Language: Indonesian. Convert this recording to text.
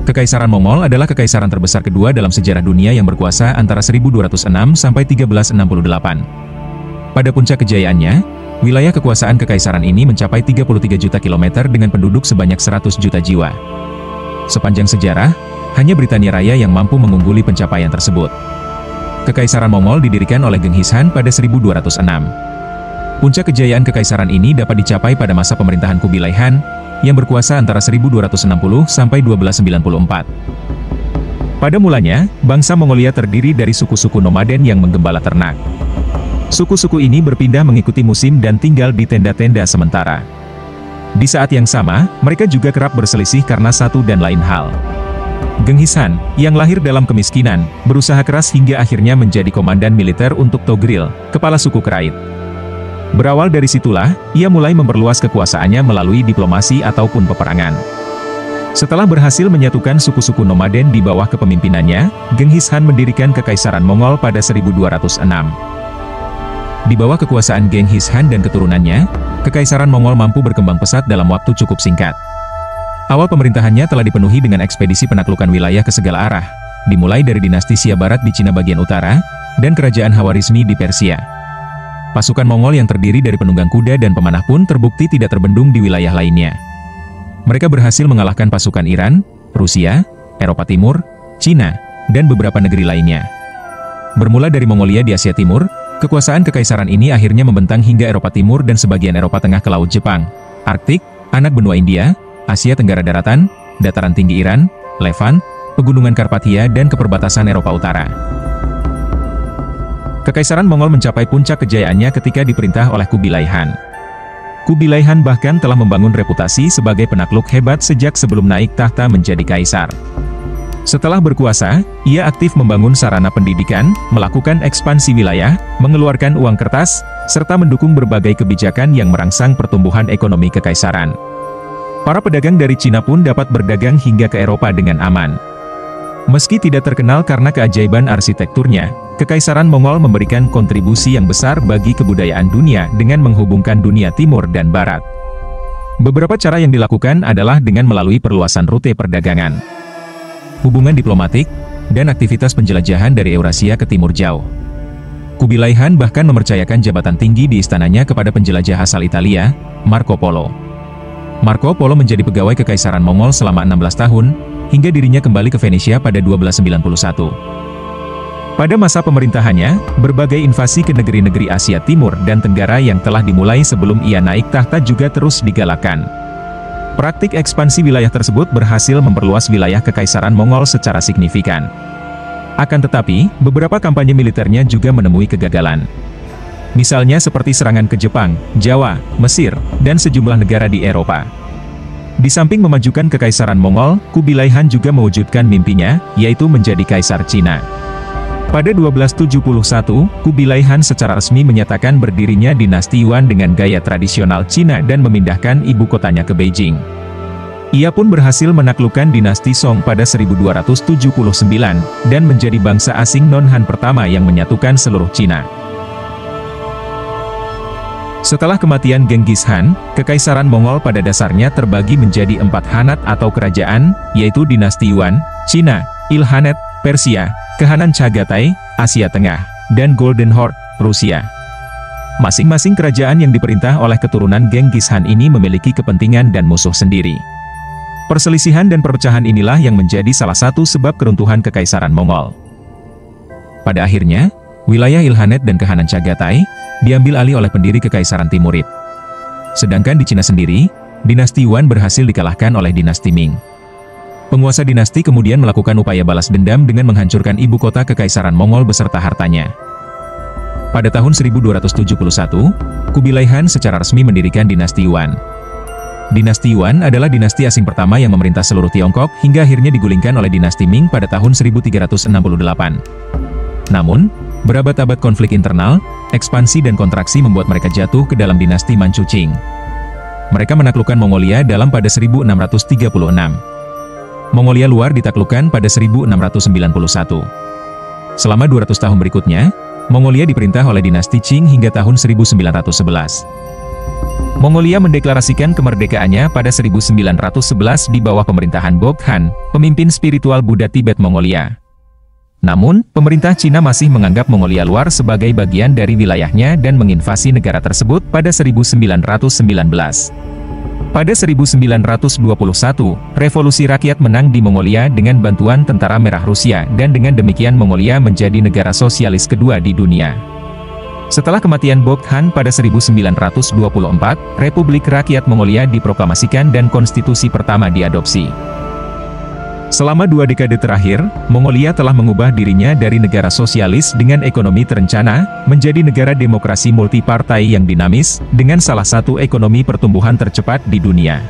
Kekaisaran Mongol adalah kekaisaran terbesar kedua dalam sejarah dunia yang berkuasa antara 1206 sampai 1368. Pada puncak kejayaannya, wilayah kekuasaan kekaisaran ini mencapai 33 juta kilometer dengan penduduk sebanyak 100 juta jiwa. Sepanjang sejarah, hanya Britania Raya yang mampu mengungguli pencapaian tersebut. Kekaisaran Mongol didirikan oleh Genghis Khan pada 1206. Puncak kejayaan kekaisaran ini dapat dicapai pada masa pemerintahan Kubilai Khan, yang berkuasa antara 1260 sampai 1294. Pada mulanya, bangsa Mongolia terdiri dari suku-suku nomaden yang menggembala ternak. Suku-suku ini berpindah mengikuti musim dan tinggal di tenda-tenda sementara. Di saat yang sama, mereka juga kerap berselisih karena satu dan lain hal. Genghis Khan, yang lahir dalam kemiskinan, berusaha keras hingga akhirnya menjadi komandan militer untuk Togril, kepala suku Kerait. Berawal dari situlah, ia mulai memperluas kekuasaannya melalui diplomasi ataupun peperangan. Setelah berhasil menyatukan suku-suku nomaden di bawah kepemimpinannya, Genghis Khan mendirikan Kekaisaran Mongol pada 1206. Di bawah kekuasaan Genghis Khan dan keturunannya, Kekaisaran Mongol mampu berkembang pesat dalam waktu cukup singkat. Awal pemerintahannya telah dipenuhi dengan ekspedisi penaklukan wilayah ke segala arah, dimulai dari dinasti Xia Barat di Cina bagian utara, dan kerajaan Khawarizmi di Persia. Pasukan Mongol yang terdiri dari penunggang kuda dan pemanah pun terbukti tidak terbendung di wilayah lainnya. Mereka berhasil mengalahkan pasukan Iran, Rusia, Eropa Timur, Cina, dan beberapa negeri lainnya. Bermula dari Mongolia di Asia Timur, kekuasaan kekaisaran ini akhirnya membentang hingga Eropa Timur dan sebagian Eropa Tengah ke Laut Jepang, Arktik, anak benua India, Asia Tenggara Daratan, dataran tinggi Iran, Levant, pegunungan Karpathia dan ke perbatasan Eropa Utara. Kekaisaran Mongol mencapai puncak kejayaannya ketika diperintah oleh Kubilai Khan. Kubilai Khan bahkan telah membangun reputasi sebagai penakluk hebat sejak sebelum naik tahta menjadi kaisar. Setelah berkuasa, ia aktif membangun sarana pendidikan, melakukan ekspansi wilayah, mengeluarkan uang kertas, serta mendukung berbagai kebijakan yang merangsang pertumbuhan ekonomi kekaisaran. Para pedagang dari Cina pun dapat berdagang hingga ke Eropa dengan aman. Meski tidak terkenal karena keajaiban arsitekturnya, Kekaisaran Mongol memberikan kontribusi yang besar bagi kebudayaan dunia dengan menghubungkan dunia timur dan barat. Beberapa cara yang dilakukan adalah dengan melalui perluasan rute perdagangan, hubungan diplomatik, dan aktivitas penjelajahan dari Eurasia ke timur jauh. Kubilai Khan bahkan mempercayakan jabatan tinggi di istananya kepada penjelajah asal Italia, Marco Polo. Marco Polo menjadi pegawai Kekaisaran Mongol selama 16 tahun, hingga dirinya kembali ke Venesia pada 1291. Pada masa pemerintahannya, berbagai invasi ke negeri-negeri Asia Timur dan Tenggara yang telah dimulai sebelum ia naik tahta juga terus digalakkan. Praktik ekspansi wilayah tersebut berhasil memperluas wilayah Kekaisaran Mongol secara signifikan. Akan tetapi, beberapa kampanye militernya juga menemui kegagalan. Misalnya seperti serangan ke Jepang, Jawa, Mesir, dan sejumlah negara di Eropa. Di samping memajukan Kekaisaran Mongol, Kubilai Khan juga mewujudkan mimpinya, yaitu menjadi Kaisar Cina. Pada 1271, Kubilai Khan secara resmi menyatakan berdirinya dinasti Yuan dengan gaya tradisional Cina dan memindahkan ibu kotanya ke Beijing. Ia pun berhasil menaklukkan dinasti Song pada 1279, dan menjadi bangsa asing non-Han pertama yang menyatukan seluruh Cina. Setelah kematian Genghis Khan, Kekaisaran Mongol pada dasarnya terbagi menjadi 4 Khanat atau kerajaan, yaitu dinasti Yuan, Cina, Ilkhanate, Persia, Kehanan Chagatai, Asia Tengah, dan Golden Horde, Rusia. Masing-masing kerajaan yang diperintah oleh keturunan Genghis Khan ini memiliki kepentingan dan musuh sendiri. Perselisihan dan perpecahan inilah yang menjadi salah satu sebab keruntuhan Kekaisaran Mongol. Pada akhirnya, wilayah Ilkhanate dan Kehanan Chagatai diambil alih oleh pendiri Kekaisaran Timurid. Sedangkan di Cina sendiri, dinasti Yuan berhasil dikalahkan oleh dinasti Ming. Penguasa dinasti kemudian melakukan upaya balas dendam dengan menghancurkan ibu kota Kekaisaran Mongol beserta hartanya. Pada tahun 1271, Kubilai Khan secara resmi mendirikan dinasti Yuan. Dinasti Yuan adalah dinasti asing pertama yang memerintah seluruh Tiongkok hingga akhirnya digulingkan oleh dinasti Ming pada tahun 1368. Namun, berabad-abad konflik internal, ekspansi dan kontraksi membuat mereka jatuh ke dalam dinasti Manchu Qing. Mereka menaklukkan Mongolia dalam pada 1636. Mongolia luar ditaklukkan pada 1691. Selama 200 tahun berikutnya, Mongolia diperintah oleh dinasti Qing hingga tahun 1911. Mongolia mendeklarasikan kemerdekaannya pada 1911 di bawah pemerintahan Boghan, pemimpin spiritual Buddha Tibet Mongolia. Namun, pemerintah Cina masih menganggap Mongolia Luar sebagai bagian dari wilayahnya dan menginvasi negara tersebut pada 1919. Pada 1921, Revolusi Rakyat menang di Mongolia dengan bantuan Tentara Merah Rusia dan dengan demikian Mongolia menjadi negara sosialis kedua di dunia. Setelah kematian Boghan pada 1924, Republik Rakyat Mongolia diproklamasikan dan konstitusi pertama diadopsi. Selama 2 dekade terakhir, Mongolia telah mengubah dirinya dari negara sosialis dengan ekonomi terencana, menjadi negara demokrasi multipartai yang dinamis, dengan salah satu ekonomi pertumbuhan tercepat di dunia.